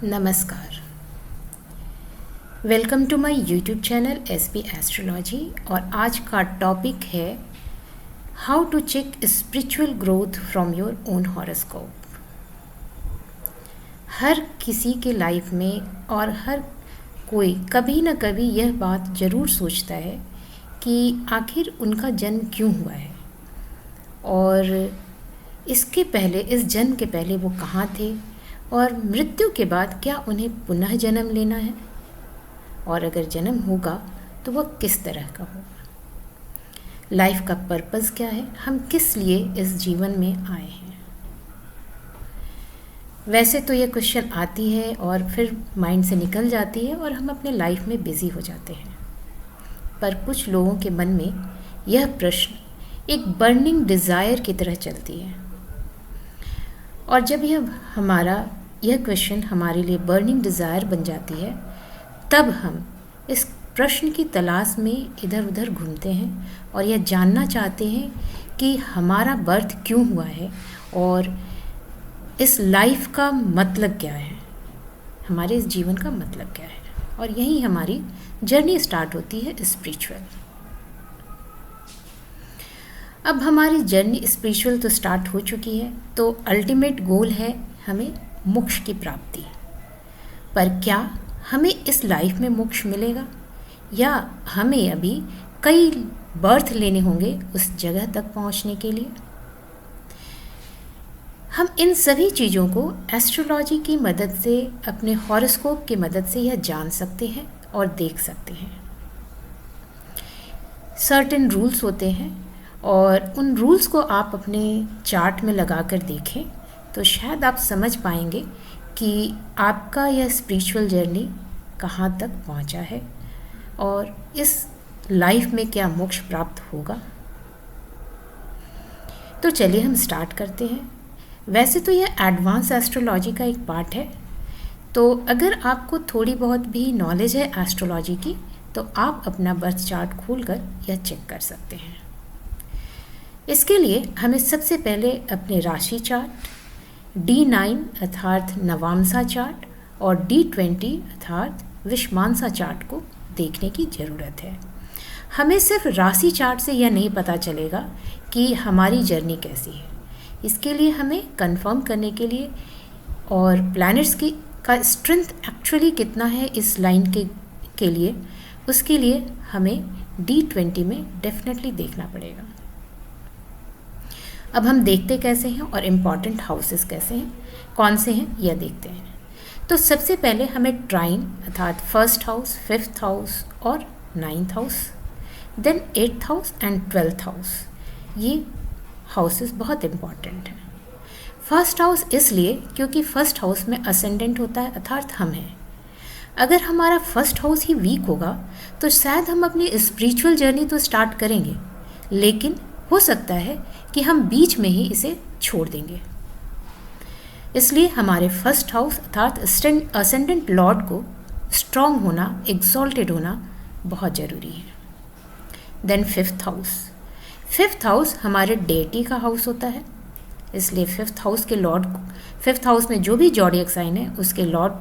नमस्कार। Welcome to my YouTube channel SP astrology. और आज का टॉपिक है how to check spiritual growth from your own horoscope. हर किसी के लाइफ में और हर कोई कभी न कभी यह बात ज़रूर सोचता है कि आखिर उनका जन्म क्यों हुआ है और इसके पहले, इस जन्म के पहले वो कहाँ थे और मृत्यु के बाद क्या उन्हें पुनः जन्म लेना है, और अगर जन्म होगा तो वह किस तरह का होगा। लाइफ का पर्पस क्या है, हम किस लिए इस जीवन में आए हैं। वैसे तो यह क्वेश्चन आती है और फिर माइंड से निकल जाती है और हम अपने लाइफ में बिजी हो जाते हैं, पर कुछ लोगों के मन में यह प्रश्न एक बर्निंग डिज़ायर की तरह चलती है। और जब यह क्वेश्चन हमारे लिए बर्निंग डिज़ायर बन जाती है, तब हम इस प्रश्न की तलाश में इधर उधर घूमते हैं और यह जानना चाहते हैं कि हमारा बर्थ क्यों हुआ है और इस लाइफ का मतलब क्या है, हमारे इस जीवन का मतलब क्या है। और यहीं हमारी जर्नी स्टार्ट होती है स्पिरिचुअल। अब हमारी जर्नी स्पिरिचुअल तो स्टार्ट हो चुकी है, तो अल्टीमेट गोल है हमें मोक्ष की प्राप्ति। पर क्या हमें इस लाइफ में मोक्ष मिलेगा या हमें अभी कई बर्थ लेने होंगे उस जगह तक पहुंचने के लिए। हम इन सभी चीज़ों को एस्ट्रोलॉजी की मदद से, अपने हॉरोस्कोप की मदद से यह जान सकते हैं और देख सकते हैं। सर्टेन रूल्स होते हैं और उन रूल्स को आप अपने चार्ट में लगा कर देखें तो शायद आप समझ पाएंगे कि आपका यह स्पिरिचुअल जर्नी कहाँ तक पहुँचा है और इस लाइफ में क्या मोक्ष प्राप्त होगा। तो चलिए हम स्टार्ट करते हैं। वैसे तो यह एडवांस एस्ट्रोलॉजी का एक पार्ट है, तो अगर आपको थोड़ी बहुत भी नॉलेज है एस्ट्रोलॉजी की तो आप अपना बर्थ चार्ट खोलकर यह चेक कर सकते हैं। इसके लिए हमें सबसे पहले अपने राशि चार्ट, D9 अर्थात नवामसा चार्ट और D20 अर्थात विषुमांसा चार्ट को देखने की ज़रूरत है। हमें सिर्फ राशि चार्ट से यह नहीं पता चलेगा कि हमारी जर्नी कैसी है। इसके लिए हमें कंफर्म करने के लिए और प्लैनेट्स का स्ट्रेंथ एक्चुअली कितना है इस लाइन के लिए, उसके लिए हमें D20 में डेफिनेटली देखना पड़ेगा। अब हम देखते कैसे हैं और इम्पॉर्टेंट हाउसेस कैसे हैं, कौन से हैं, यह देखते हैं। तो सबसे पहले हमें ट्राइन अर्थात फर्स्ट हाउस, फिफ्थ हाउस और ninth house, then eighth house and 12th house, ये हाउसेस बहुत इम्पॉर्टेंट हैं। फर्स्ट हाउस इसलिए क्योंकि फर्स्ट हाउस में असेंडेंट होता है अर्थात हम हैं। अगर हमारा फर्स्ट हाउस ही वीक होगा तो शायद हम अपनी स्पिरिचुअल जर्नी तो स्टार्ट करेंगे, लेकिन हो सकता है कि हम बीच में ही इसे छोड़ देंगे। इसलिए हमारे फर्स्ट हाउस अर्थात असेंडेंट लॉर्ड को स्ट्रॉन्ग होना, एग्जॉल्टेड होना बहुत ज़रूरी है। देन फिफ्थ हाउस हमारे डेटी का हाउस होता है, इसलिए फिफ्थ हाउस में जो भी जॉडियक साइन है उसके लॉर्ड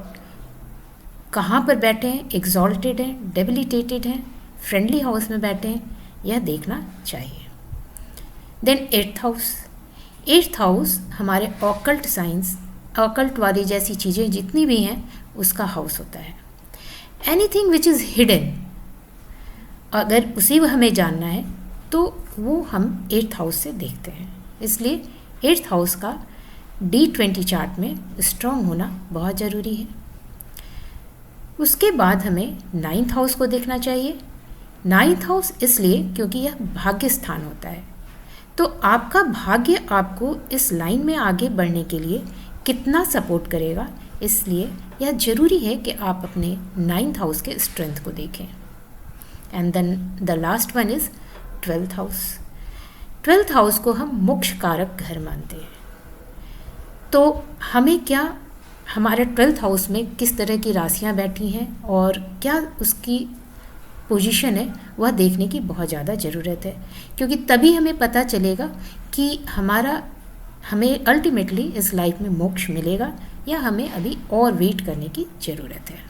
कहाँ पर बैठे हैं, एग्जॉल्टेड हैं, डेबिलिटेटेड हैं, फ्रेंडली हाउस में बैठे हैं, यह देखना चाहिए। देन एट्थ हाउस हमारे ऑकल्ट साइंस, ऑकल्ट वाली जैसी चीज़ें जितनी भी हैं उसका हाउस होता है। एनीथिंग विच इज़ हिडन, अगर उसी हमें जानना है तो वो हम एट्थ हाउस से देखते हैं। इसलिए एट्थ हाउस का D20 चार्ट में स्ट्रॉन्ग होना बहुत ज़रूरी है। उसके बाद हमें नाइन्थ हाउस को देखना चाहिए। नाइन्थ हाउस इसलिए क्योंकि यह भाग्य स्थान होता है, तो आपका भाग्य आपको इस लाइन में आगे बढ़ने के लिए कितना सपोर्ट करेगा, इसलिए यह ज़रूरी है कि आप अपने नाइन्थ हाउस के स्ट्रेंथ को देखें। And then the last one is 12th house. 12th house को हम मोक्ष कारक घर मानते हैं। तो हमें क्या, हमारे 12th हाउस में किस तरह की राशियाँ बैठी हैं और क्या उसकी पोजीशन है, वह देखने की बहुत ज़्यादा ज़रूरत है, क्योंकि तभी हमें पता चलेगा कि हमें अल्टीमेटली इस लाइफ में मोक्ष मिलेगा या हमें अभी और वेट करने की ज़रूरत है।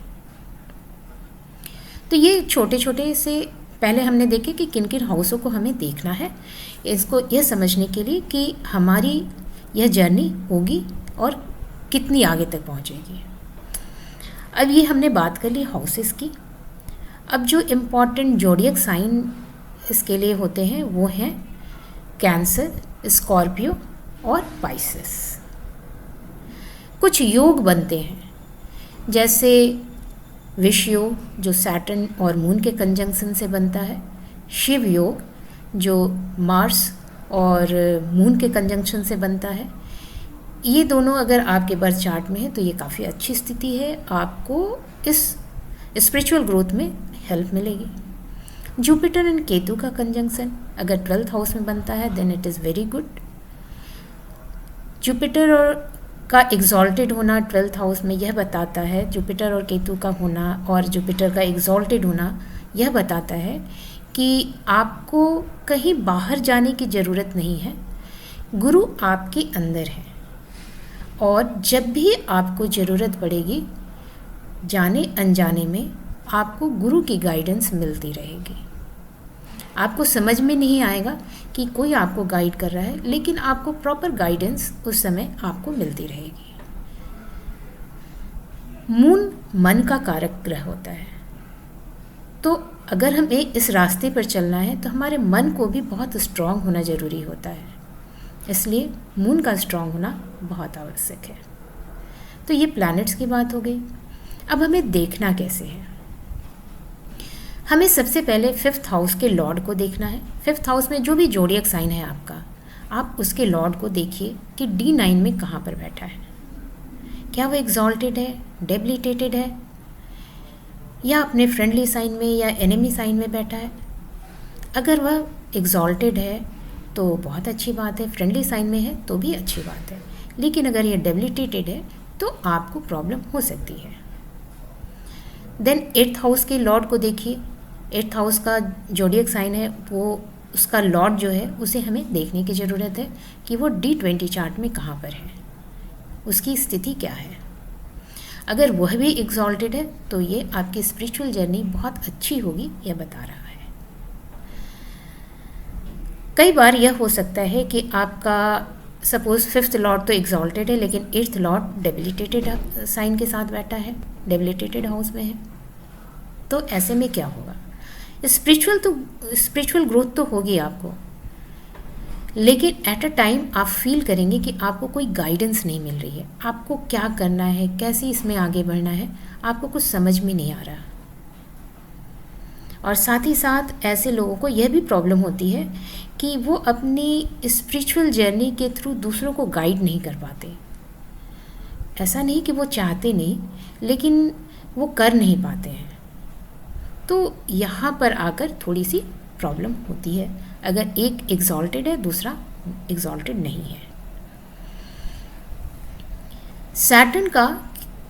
तो ये छोटे छोटे से पहले हमने देखे कि किन किन हाउसों को हमें देखना है, इसको यह समझने के लिए कि हमारी यह जर्नी होगी और कितनी आगे तक पहुंचेगी। अब ये हमने बात कर ली हाउसेस की। अब जो इम्पॉर्टेंट ज़ोडिएक साइन इसके लिए होते हैं वो हैं कैंसर, स्कॉर्पियो और पाइसेस। कुछ योग बनते हैं, जैसे विष योग जो सैटर्न और मून के कंजंक्शन से बनता है, शिव योग जो मार्स और मून के कंजंक्शन से बनता है। ये दोनों अगर आपके बर्थ चार्ट में है तो ये काफ़ी अच्छी स्थिति है, आपको इस स्पिरिचुअल ग्रोथ में हेल्प मिलेगी। जुपिटर एंड केतु का कंजंक्शन अगर 12th हाउस में बनता है then it is very good. Jupiter और का एग्जॉल्टेड होना 12th हाउस में यह बताता है, जुपिटर और केतु का होना और जुपिटर का एग्जॉल्टेड होना यह बताता है कि आपको कहीं बाहर जाने की ज़रूरत नहीं है, गुरु आपके अंदर है और जब भी आपको ज़रूरत पड़ेगी जाने अनजाने में आपको गुरु की गाइडेंस मिलती रहेगी। आपको समझ में नहीं आएगा कि कोई आपको गाइड कर रहा है, लेकिन आपको प्रॉपर गाइडेंस उस समय आपको मिलती रहेगी। मून मन का कारक ग्रह होता है, तो अगर हमें इस रास्ते पर चलना है तो हमारे मन को भी बहुत स्ट्रांग होना ज़रूरी होता है, इसलिए मून का स्ट्रांग होना बहुत आवश्यक है। तो ये प्लैनेट्स की बात हो गई। अब हमें देखना कैसे है? हमें सबसे पहले 5th हाउस के लॉर्ड को देखना है। 5th हाउस में जो भी ज़ोडिएक साइन है आपका, आप उसके लॉर्ड को देखिए कि D9 में कहाँ पर बैठा है। क्या वो एग्जॉल्टेड है, डेबिलिटेटेड है, या अपने फ्रेंडली साइन में या एनिमी साइन में बैठा है। अगर वह एग्जॉल्टेड है तो बहुत अच्छी बात है, फ्रेंडली साइन में है तो भी अच्छी बात है, लेकिन अगर ये डेबिलिटेटेड है तो आपको प्रॉब्लम हो सकती है। देन 8th हाउस के लॉर्ड को देखिए। 8th हाउस का ज़ोडिएक साइन है, वो उसका लॉर्ड जो है उसे हमें देखने की ज़रूरत है कि वो D20 चार्ट में कहाँ पर है, उसकी स्थिति क्या है। अगर वह भी एग्जॉल्टेड है तो ये आपकी स्पिरिचुअल जर्नी बहुत अच्छी होगी, यह बता रहा है। कई बार यह हो सकता है कि आपका सपोज़ 5th लॉर्ड तो एग्जॉल्टेड है लेकिन 8th लॉर्ड डेबिलिटेटेड साइन के साथ बैठा है, डेबिलिटेटेड हाउस में है, तो ऐसे में क्या होगा? स्पिरिचुअल ग्रोथ तो होगी आपको, लेकिन एट अ टाइम आप फील करेंगे कि आपको कोई गाइडेंस नहीं मिल रही है, आपको क्या करना है, कैसे इसमें आगे बढ़ना है, आपको कुछ समझ में नहीं आ रहा। और साथ ही साथ ऐसे लोगों को यह भी प्रॉब्लम होती है कि वो अपनी स्पिरिचुअल जर्नी के थ्रू दूसरों को गाइड नहीं कर पाते। ऐसा नहीं कि वो चाहते नहीं, लेकिन वो कर नहीं पाते हैं, तो यहाँ पर आकर थोड़ी सी प्रॉब्लम होती है अगर एक एग्जॉल्टेड है दूसरा एग्जॉल्टेड नहीं है। सैटर्न का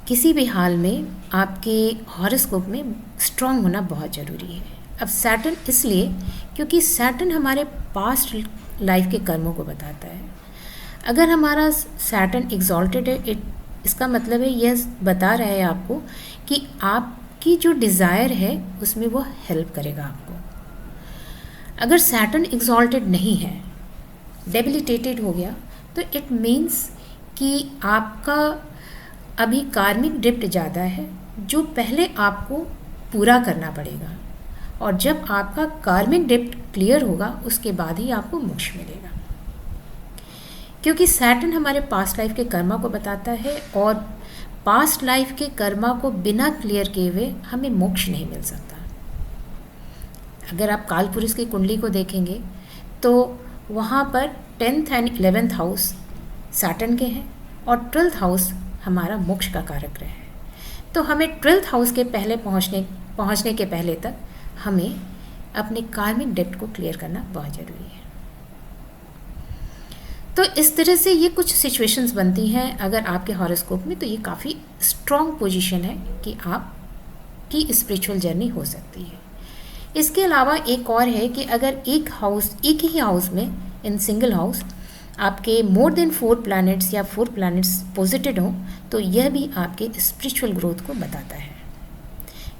किसी भी हाल में आपके हॉरोस्कोप में स्ट्रांग होना बहुत ज़रूरी है। अब सैटर्न इसलिए क्योंकि सैटर्न हमारे पास्ट लाइफ के कर्मों को बताता है। अगर हमारा सैटर्न एग्जॉल्टेड है, इसका मतलब है यह बता रहा है आपको कि आपकी जो डिज़ायर है उसमें वो हेल्प करेगा आपको। अगर सैटर्न एग्जॉल्टेड नहीं है, डेबिलिटेटेड हो गया, तो इट मीन्स कि आपका अभी कार्मिक ड्रिफ्ट ज़्यादा है जो पहले आपको पूरा करना पड़ेगा, और जब आपका कार्मिक ड्रिफ्ट क्लियर होगा उसके बाद ही आपको मोक्ष मिलेगा। क्योंकि सैटर्न हमारे पास्ट लाइफ के कर्मा को बताता है और पास्ट लाइफ के कर्मा को बिना क्लियर किए हुए हमें मोक्ष नहीं मिल सकता। अगर आप काल पुरुष की कुंडली को देखेंगे तो वहाँ पर 10th and 11th house Saturn के हैं और 12th हाउस हमारा मोक्ष का कारक ग्रह है। तो हमें 12th हाउस के पहले पहुँचने के पहले तक हमें अपने कार्मिक डेप्ट को क्लियर करना बहुत ज़रूरी है। तो इस तरह से ये कुछ सिचुएशंस बनती हैं अगर आपके हॉरोस्कोप में, तो ये काफ़ी स्ट्रॉन्ग पोजीशन है कि आपकी स्पिरिचुअल जर्नी हो सकती है। इसके अलावा एक और है कि अगर एक ही हाउस में इन सिंगल हाउस आपके मोर देन 4 प्लैनेट्स या 4 प्लैनेट्स पोजिटेड हों तो यह भी आपके स्पिरिचुअल ग्रोथ को बताता है।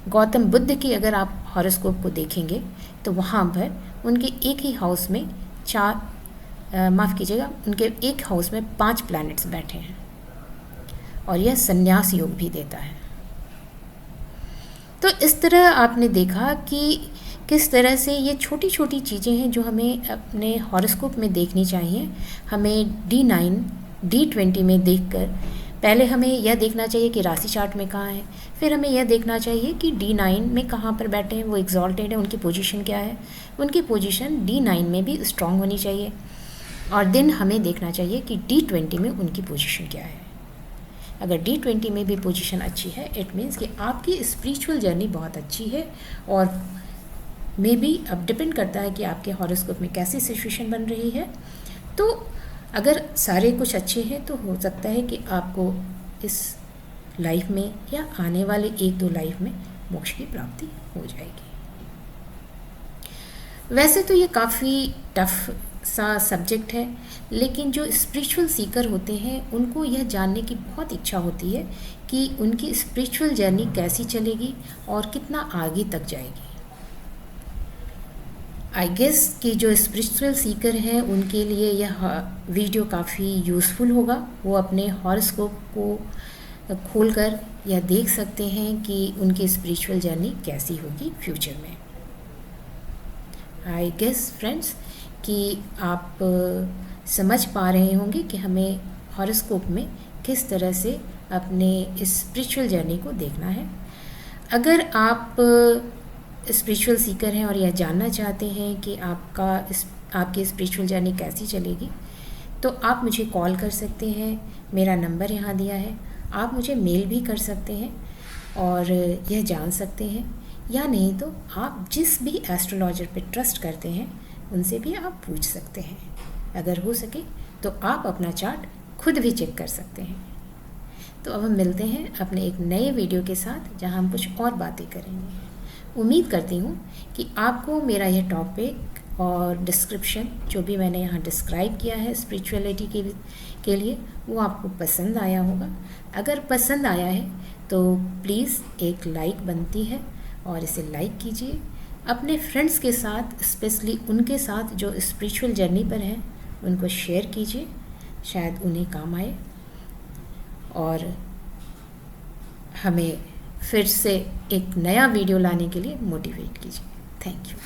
गौतम बुद्ध की अगर आप हॉरोस्कोप को देखेंगे तो वहाँ पर उनके एक ही हाउस में उनके एक हाउस में 5 प्लैनेट्स बैठे हैं और यह संन्यास योग भी देता है। तो इस तरह आपने देखा कि किस तरह से ये छोटी छोटी चीज़ें हैं जो हमें अपने हॉरोस्कोप में देखनी चाहिए। हमें D9 D20 में देखकर पहले हमें यह देखना चाहिए कि राशि चार्ट में कहाँ है, फिर हमें यह देखना चाहिए कि D9 में कहाँ पर बैठे हैं, वो एग्जॉल्टेड है, उनकी पोजीशन क्या है, उनकी पोजीशन D9 में भी स्ट्रांग होनी चाहिए, और देन हमें देखना चाहिए कि D20 में उनकी पोजीशन क्या है। अगर D20 में भी पोजीशन अच्छी है इट मीन्स कि आपकी स्पिरिचुअल जर्नी बहुत अच्छी है। और मे बी अब डिपेंड करता है कि आपके हॉरोस्कोप में कैसी सिचुएशन बन रही है। तो अगर सारे कुछ अच्छे हैं तो हो सकता है कि आपको इस लाइफ में या आने वाले 1-2 लाइफ में मोक्ष की प्राप्ति हो जाएगी। वैसे तो ये काफ़ी टफ सा सब्जेक्ट है, लेकिन जो स्पिरिचुअल सीकर होते हैं उनको यह जानने की बहुत इच्छा होती है कि उनकी स्पिरिचुअल जर्नी कैसी चलेगी और कितना आगे तक जाएगी। आई गेस कि जो स्पिरिचुअल सीकर हैं उनके लिए यह वीडियो काफ़ी यूज़फुल होगा। वो अपने हॉरोस्कोप को खोलकर यह देख सकते हैं कि उनकी स्पिरिचुअल जर्नी कैसी होगी फ्यूचर में। आई गेस फ्रेंड्स कि आप समझ पा रहे होंगे कि हमें हॉरोस्कोप में किस तरह से अपने स्पिरिचुअल जर्नी को देखना है। अगर आप स्पिरिचुअल सीकर हैं और यह जानना चाहते हैं कि आपकी स्पिरिचुअल जर्नी कैसी चलेगी तो आप मुझे कॉल कर सकते हैं। मेरा नंबर यहाँ दिया है। आप मुझे मेल भी कर सकते हैं और यह जान सकते हैं, या नहीं तो आप जिस भी एस्ट्रोलॉजर पे ट्रस्ट करते हैं उनसे भी आप पूछ सकते हैं। अगर हो सके तो आप अपना चार्ट खुद भी चेक कर सकते हैं। तो अब हम मिलते हैं अपने एक नए वीडियो के साथ जहां हम कुछ और बातें करेंगे। उम्मीद करती हूँ कि आपको मेरा यह टॉपिक और डिस्क्रिप्शन जो भी मैंने यहाँ डिस्क्राइब किया है स्पिरिचुअलिटी के लिए वो आपको पसंद आया होगा। अगर पसंद आया है तो प्लीज़ एक लाइक बनती है और इसे लाइक कीजिए। अपने फ्रेंड्स के साथ, स्पेशली उनके साथ जो स्पिरिचुअल जर्नी पर हैं, उनको शेयर कीजिए, शायद उन्हें काम आए और हमें फिर से एक नया वीडियो लाने के लिए मोटिवेट कीजिए। Thank you.